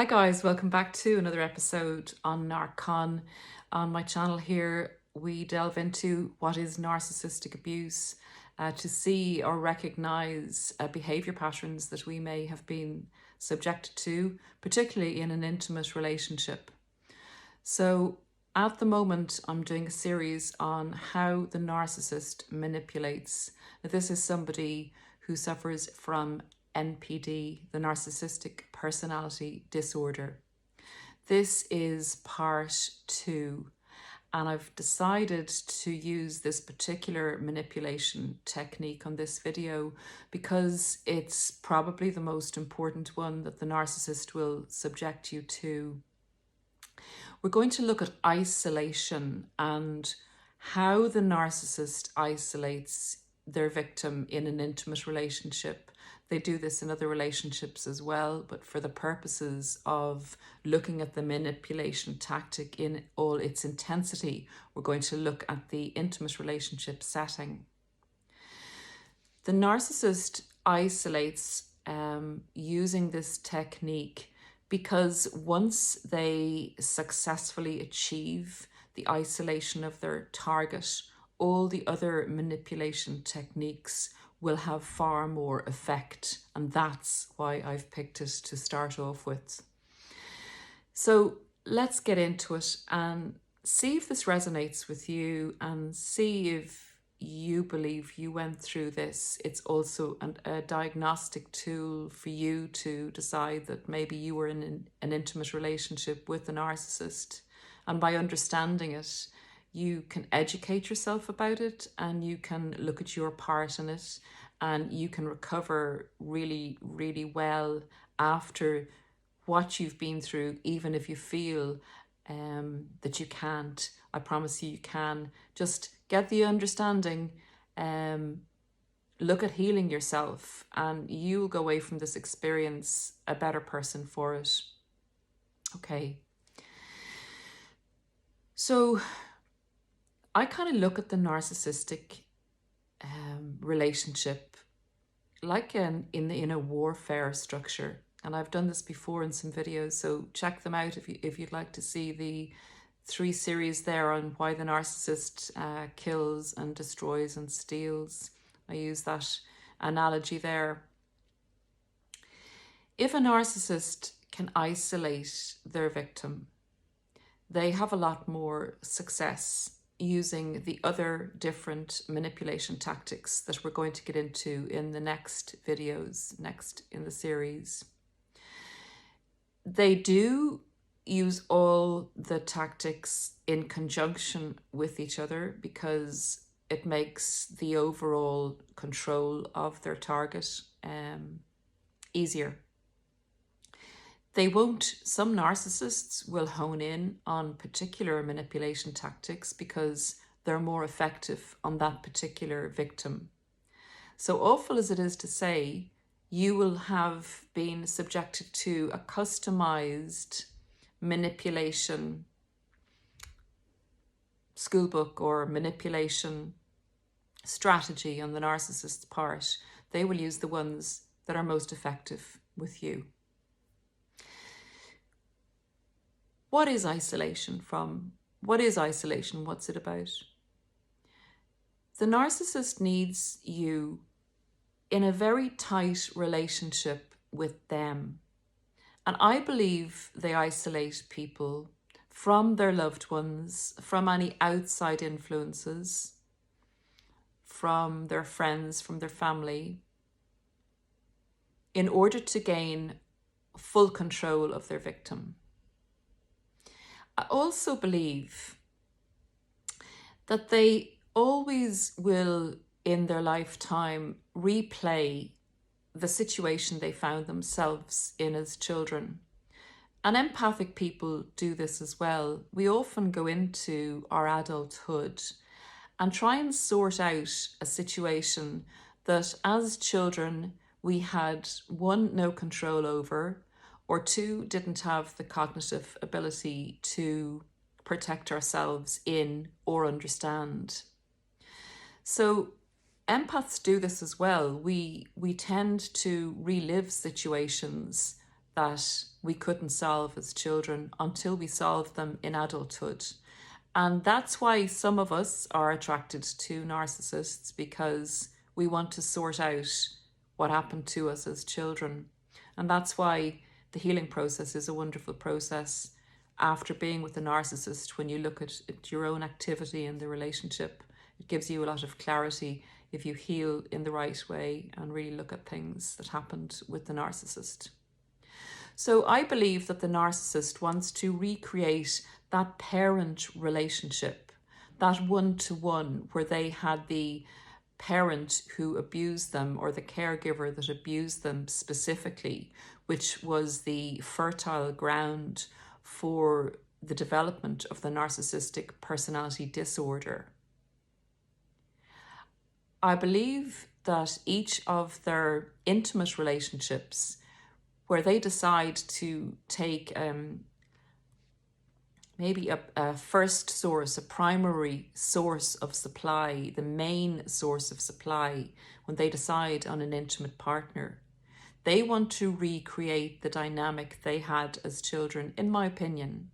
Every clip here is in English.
Hi guys, welcome back to another episode on narcscon. On my channel here, we delve into what is narcissistic abuse to see or recognize behavior patterns that we may have been subjected to, particularly in an intimate relationship. So at the moment, I'm doing a series on how the narcissist manipulates. Now, this is somebody who suffers from NPD, the Narcissistic Personality Disorder. This is part 2, and I've decided to use this particular manipulation technique on this video because it's probably the most important one that the narcissist will subject you to. We're going to look at isolation and how the narcissist isolates their victim in an intimate relationship. They do this in other relationships as well, but for the purposes of looking at the manipulation tactic in all its intensity, we're going to look at the intimate relationship setting. The narcissist isolates using this technique because once they successfully achieve the isolation of their target, all the other manipulation techniques will have far more effect, and that's why I've picked it to start off with. So let's get into it and see if this resonates with you and see if you believe you went through this. It's also a diagnostic tool for you to decide that maybe you were in an intimate relationship with a narcissist. And by understanding it, you can educate yourself about it and you can look at your part in it and you can recover really, really well after what you've been through, even if you feel that you can't. I promise you can. Just get the understanding, look at healing yourself, and you'll go away from this experience a better person for it. Okay. So I kind of look at the narcissistic relationship like in a warfare structure. And I've done this before in some videos, so check them out if you'd like to see the 3 series there on why the narcissist kills and destroys and steals. I use that analogy there. If a narcissist can isolate their victim, they have a lot more success using the other different manipulation tactics that we're going to get into in the next videos, next in the series. They do use all the tactics in conjunction with each other because it makes the overall control of their target easier. Some narcissists will hone in on particular manipulation tactics because they're more effective on that particular victim. So awful as it is to say, you will have been subjected to a customized manipulation schoolbook or manipulation strategy on the narcissist's part. They will use the ones that are most effective with you. What is isolation? What's it about? The narcissist needs you in a very tight relationship with them. And I believe they isolate people from their loved ones, from any outside influences, from their friends, from their family, in order to gain full control of their victim. I also believe that they always will, in their lifetime, replay the situation they found themselves in as children. And empathic people do this as well. We often go into our adulthood and try and sort out a situation that as children we had, 1, no control over, or 2, didn't have the cognitive ability to protect ourselves in or understand. So empaths do this as well. We tend to relive situations that we couldn't solve as children until we solved them in adulthood. And that's why some of us are attracted to narcissists, because we want to sort out what happened to us as children. And that's why the healing process is a wonderful process after being with a narcissist. When you look at your own activity in the relationship, it gives you a lot of clarity if you heal in the right way and really look at things that happened with the narcissist. So I believe that the narcissist wants to recreate that parent relationship, that one-to-one where they had the parent who abused them or the caregiver that abused them specifically, which was the fertile ground for the development of the narcissistic personality disorder. I believe that each of their intimate relationships, where they decide to take maybe a first source, a primary source of supply, the main source of supply, when they decide on an intimate partner, they want to recreate the dynamic they had as children, in my opinion,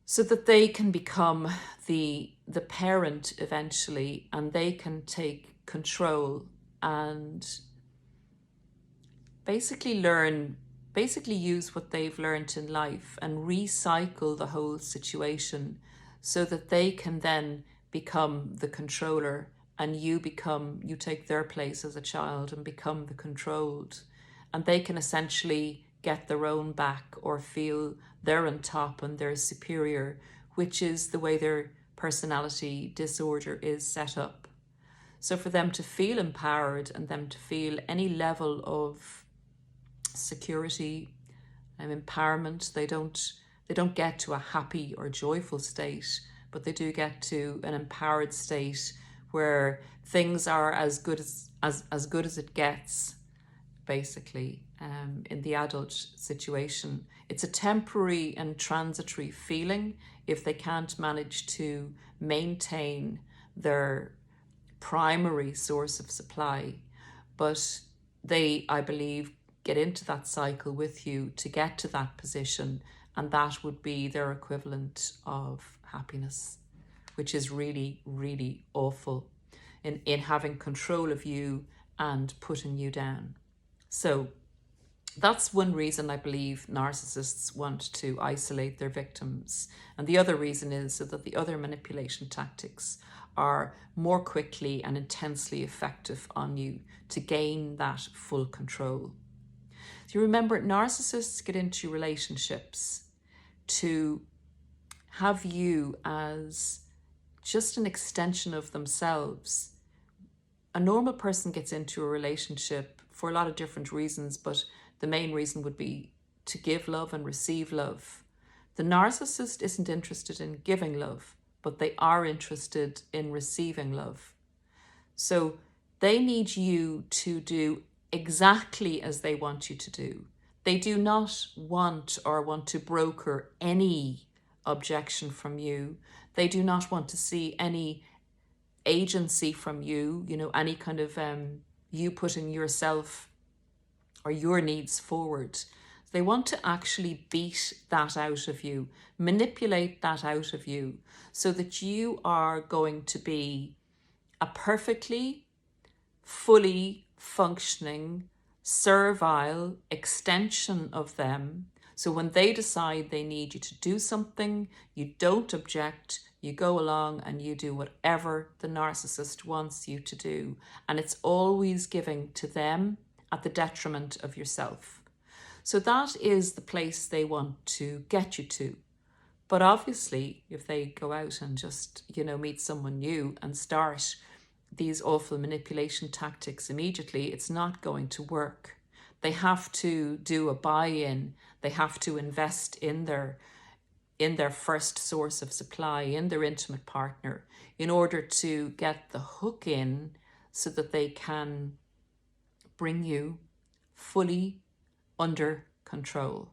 so that they can become the parent eventually, and they can take control and basically use what they've learned in life and recycle the whole situation so that they can then become the controller, and you take their place as a child and become the controlled, and they can essentially get their own back or feel they're on top and they're superior, which is the way their personality disorder is set up. So for them to feel empowered and them to feel any level of security and empowerment, they don't get to a happy or joyful state, but they do get to an empowered state where things are as good as it gets, basically. In the adult situation, it's a temporary and transitory feeling if they can't manage to maintain their primary source of supply, but they, I believe, get into that cycle with you to get to that position, and that would be their equivalent of happiness, which is really, really awful in having control of you and putting you down. So that's one reason I believe narcissists want to isolate their victims. And the other reason is that the other manipulation tactics are more quickly and intensely effective on you to gain that full control. So you remember, narcissists get into relationships to have you as just an extension of themselves. A normal person gets into a relationship for a lot of different reasons, but the main reason would be to give love and receive love. The narcissist isn't interested in giving love, but they are interested in receiving love. So they need you to do exactly as they want you to do. They do not want to broker any objection from you. They do not want to see any agency from you, any kind of you putting yourself or your needs forward. They want to actually beat that out of you, manipulate that out of you, so that you are going to be a perfectly, fully functioning, servile extension of them. So when they decide they need you to do something, you don't object, you go along and you do whatever the narcissist wants you to do. And it's always giving to them at the detriment of yourself. So that is the place they want to get you to. But obviously, if they go out and just, meet someone new and start these awful manipulation tactics immediately, it's not going to work. They have to do a buy-in. They have to invest in their first source of supply, in their intimate partner, in order to get the hook in so that they can bring you fully under control.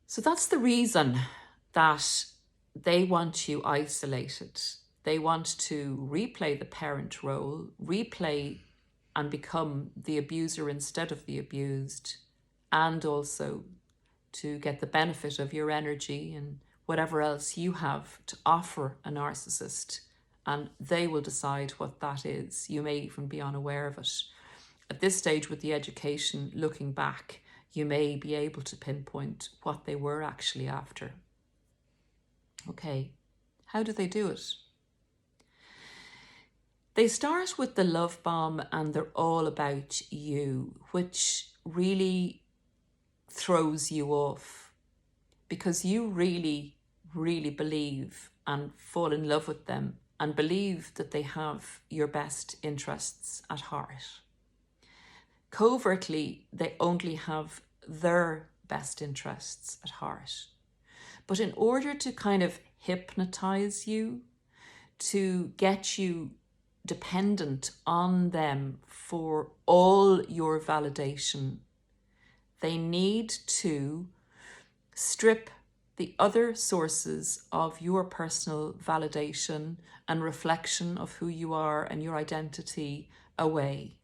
So that's the reason that they want you isolated. They want to replay the parent role, replay and become the abuser instead of the abused, and also to get the benefit of your energy and whatever else you have to offer a narcissist, and they will decide what that is. You may even be unaware of it. At this stage with the education, looking back, you may be able to pinpoint what they were actually after. Okay, how do they do it? They start with the love bomb and they're all about you, which really throws you off because you really, really believe and fall in love with them and believe that they have your best interests at heart. Covertly, they only have their best interests at heart. But in order to kind of hypnotize you, to get you dependent on them for all your validation, they need to strip the other sources of your personal validation and reflection of who you are and your identity away.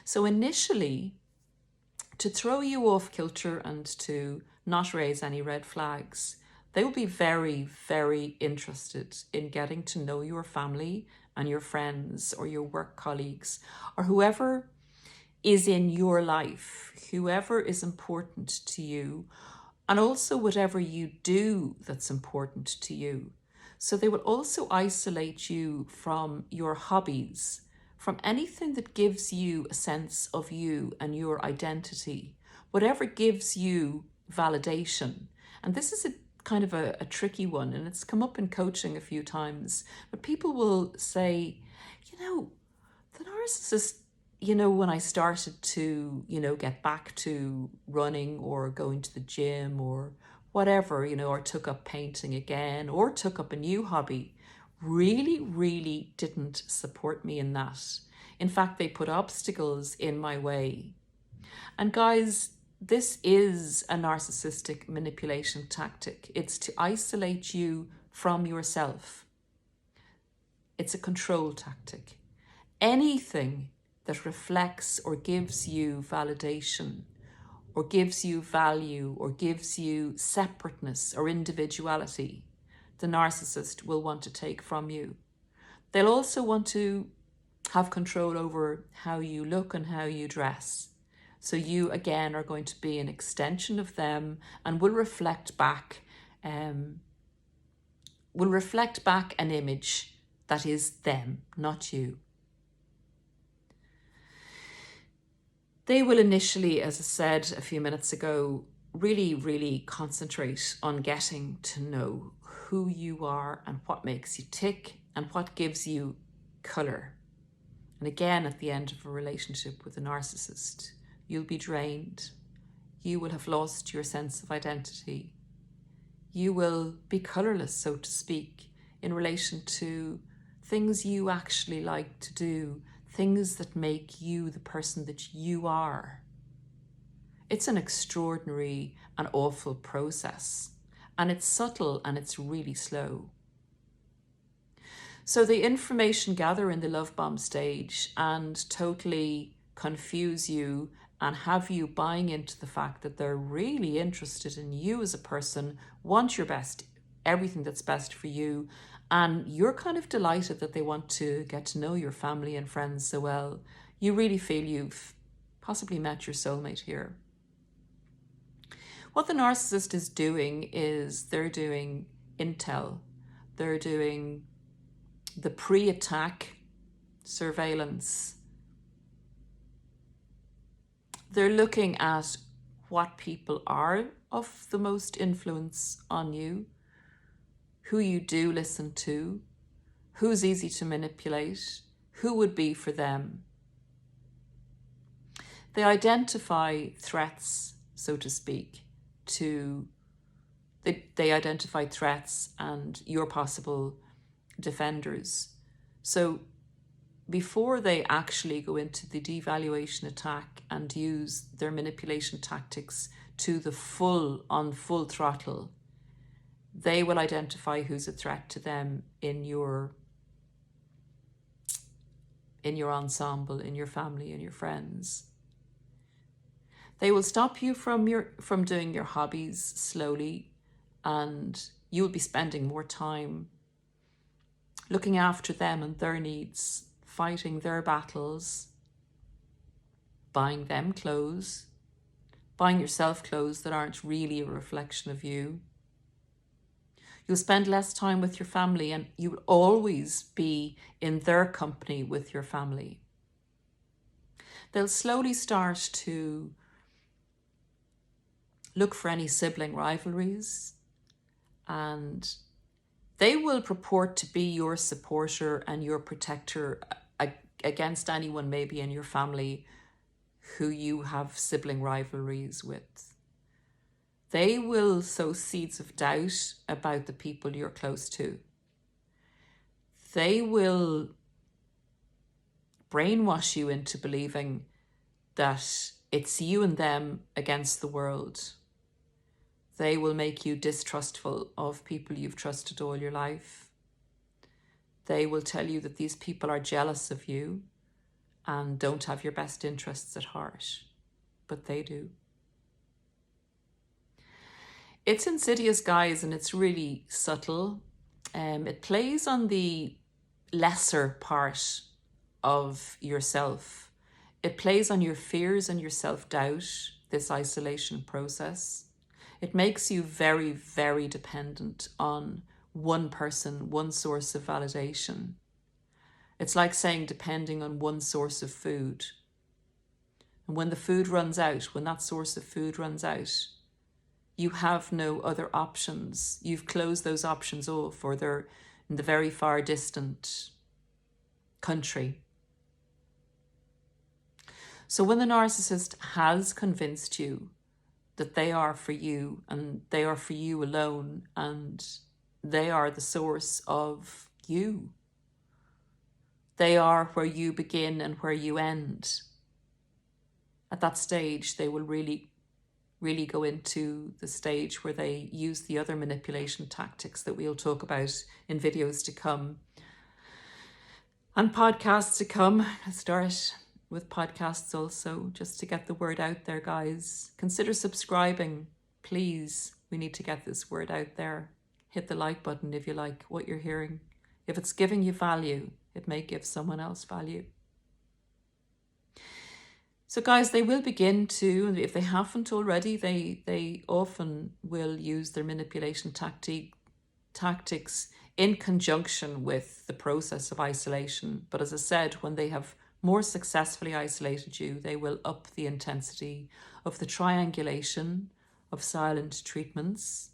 So initially, to throw you off kilter and to not raise any red flags, they will be very, very interested in getting to know your family and your friends or your work colleagues or whoever is in your life, whoever is important to you, and also whatever you do that's important to you. So they will also isolate you from your hobbies, from anything that gives you a sense of you and your identity, whatever gives you validation. And this is a kind of a tricky one, and it's come up in coaching a few times, but people will say, the narcissist, when I started to, get back to running or going to the gym or whatever, or took up painting again or took up a new hobby, really, really didn't support me in that. In fact, they put obstacles in my way. And guys, this is a narcissistic manipulation tactic. It's to isolate you from yourself. It's a control tactic. Anything that reflects or gives you validation or gives you value or gives you separateness or individuality, the narcissist will want to take from you. They'll also want to have control over how you look and how you dress. So you, again, are going to be an extension of them and will reflect back an image that is them, not you. They will initially, as I said a few minutes ago, really, really concentrate on getting to know who you are and what makes you tick and what gives you color. And again, at the end of a relationship with a narcissist, you'll be drained. You will have lost your sense of identity. You will be colorless, so to speak, in relation to things you actually like to do, things that make you the person that you are. It's an extraordinary and awful process, and it's subtle and it's really slow. So the information gather in the love bomb stage and totally confuse you and have you buying into the fact that they're really interested in you as a person, want your best, everything that's best for you, and you're kind of delighted that they want to get to know your family and friends so well. You really feel you've possibly met your soulmate here. What the narcissist is doing is they're doing intel. They're doing the pre-attack surveillance. They're looking at what people are of the most influence on you, who you do listen to, who's easy to manipulate, who would be for them. They identify threats, so to speak, they identify threats and your possible defenders. So before they actually go into the devaluation attack and use their manipulation tactics to the full throttle, they will identify who's a threat to them in your in your ensemble, in your family, in your friends. They will stop you from doing your hobbies slowly, and you will be spending more time looking after them and their needs, fighting their battles, buying them clothes, buying yourself clothes that aren't really a reflection of you. You'll spend less time with your family, and you will always be in their company with your family. They'll slowly start to look for any sibling rivalries, and they will purport to be your supporter and your protector against anyone maybe in your family who you have sibling rivalries with. They will sow seeds of doubt about the people you're close to. They will brainwash you into believing that it's you and them against the world. They will make you distrustful of people you've trusted all your life. They will tell you that these people are jealous of you and don't have your best interests at heart, but they do. It's insidious, guys, and it's really subtle. It plays on the lesser part of yourself. It plays on your fears and your self-doubt, this isolation process. It makes you very, very dependent on one person, one source of validation. It's like saying depending on one source of food. And when the food runs out, when that source of food runs out, you have no other options. You've closed those options off, or they're in the very far distant country. So when the narcissist has convinced you that they are for you and they are for you alone and they are the source of you, they are where you begin and where you end, at that stage they will really go into the stage where they use the other manipulation tactics that we'll talk about in videos to come and podcasts to come. I start with podcasts also, just to get the word out there, guys. Consider subscribing, please. We need to get this word out there. Hit the like button if you like what you're hearing. If it's giving you value, it may give someone else value. So guys, they will begin to, if they haven't already, they often will use their manipulation tactics in conjunction with the process of isolation. But as I said, when they have more successfully isolated you, they will up the intensity of the triangulation, of silent treatments,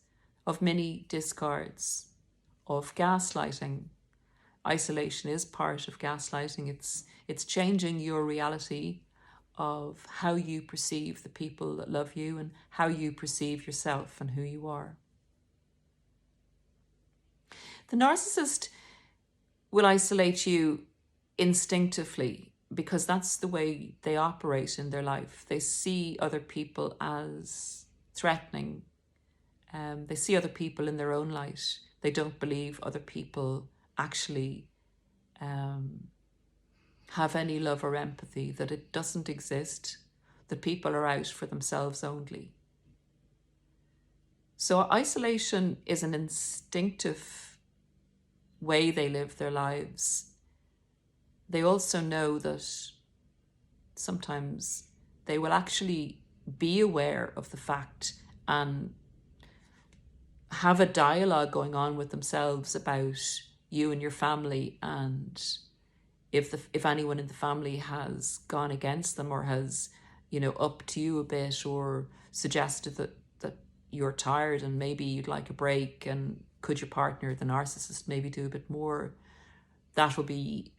of mini discards, of gaslighting. Isolation is part of gaslighting. It's changing your reality of how you perceive the people that love you and how you perceive yourself and who you are. The narcissist will isolate you instinctively because that's the way they operate in their life. They see other people as threatening. They see other people in their own light. They don't believe other people actually have any love or empathy, that it doesn't exist, that people are out for themselves only. So isolation is an instinctive way they live their lives. They also know that sometimes they will actually be aware of the fact and have a dialogue going on with themselves about you and your family, and if anyone in the family has gone against them or has, upped you a bit or suggested that you're tired and maybe you'd like a break, and could your partner, the narcissist, maybe do a bit more, that will be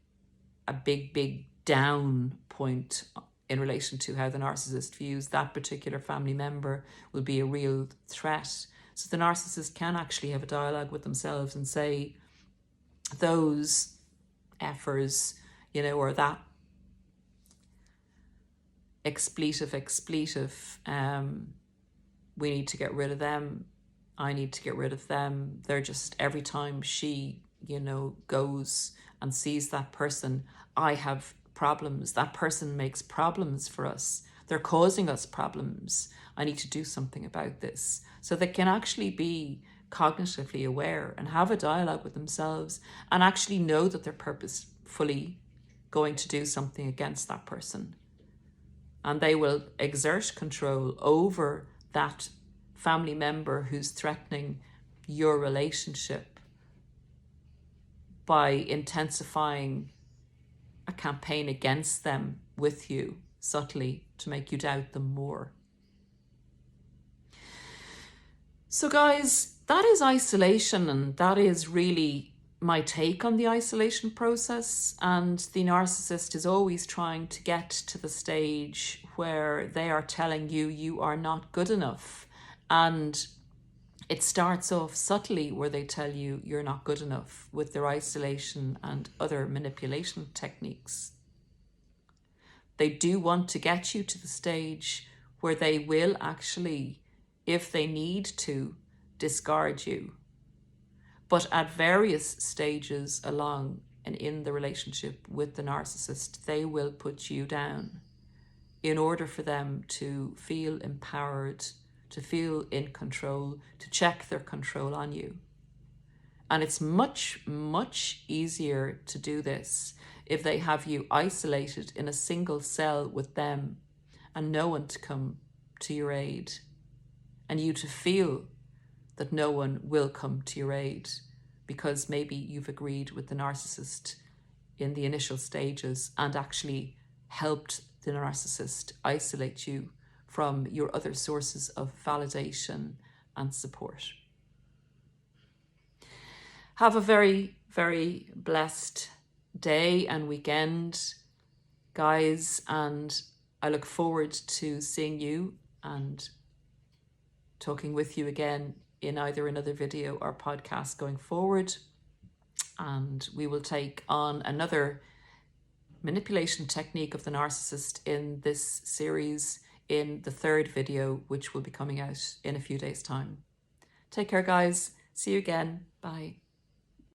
a big down point in relation to how the narcissist views that particular family member, will be a real threat. So the narcissist can actually have a dialogue with themselves and say, those effers, or that expletive, we need to get rid of them. I need to get rid of them. They're just, every time she, goes and sees that person, I have problems. That person makes problems for us. They're causing us problems. I need to do something about this. So they can actually be cognitively aware and have a dialogue with themselves and actually know that they're purposefully going to do something against that person. And they will exert control over that family member who's threatening your relationship by intensifying a campaign against them with you subtly to make you doubt them more. So guys, that is isolation, and that is really my take on the isolation process. And the narcissist is always trying to get to the stage where they are telling you you are not good enough. And it starts off subtly where they tell you you're not good enough with their isolation and other manipulation techniques. They do want to get you to the stage where they will actually, if they need to, discard you. But at various stages along and in the relationship with the narcissist, they will put you down in order for them to feel empowered, to feel in control, to check their control on you. And it's much, much easier to do this if they have you isolated in a single cell with them and no one to come to your aid, and you to feel that no one will come to your aid because maybe you've agreed with the narcissist in the initial stages and actually helped the narcissist isolate you from your other sources of validation and support. Have a very, very blessed day and weekend, guys, and I look forward to seeing you and talking with you again in either another video or podcast going forward. And we will take on another manipulation technique of the narcissist in this series in the third video, which will be coming out in a few days' time. Take care, guys. See you again. Bye.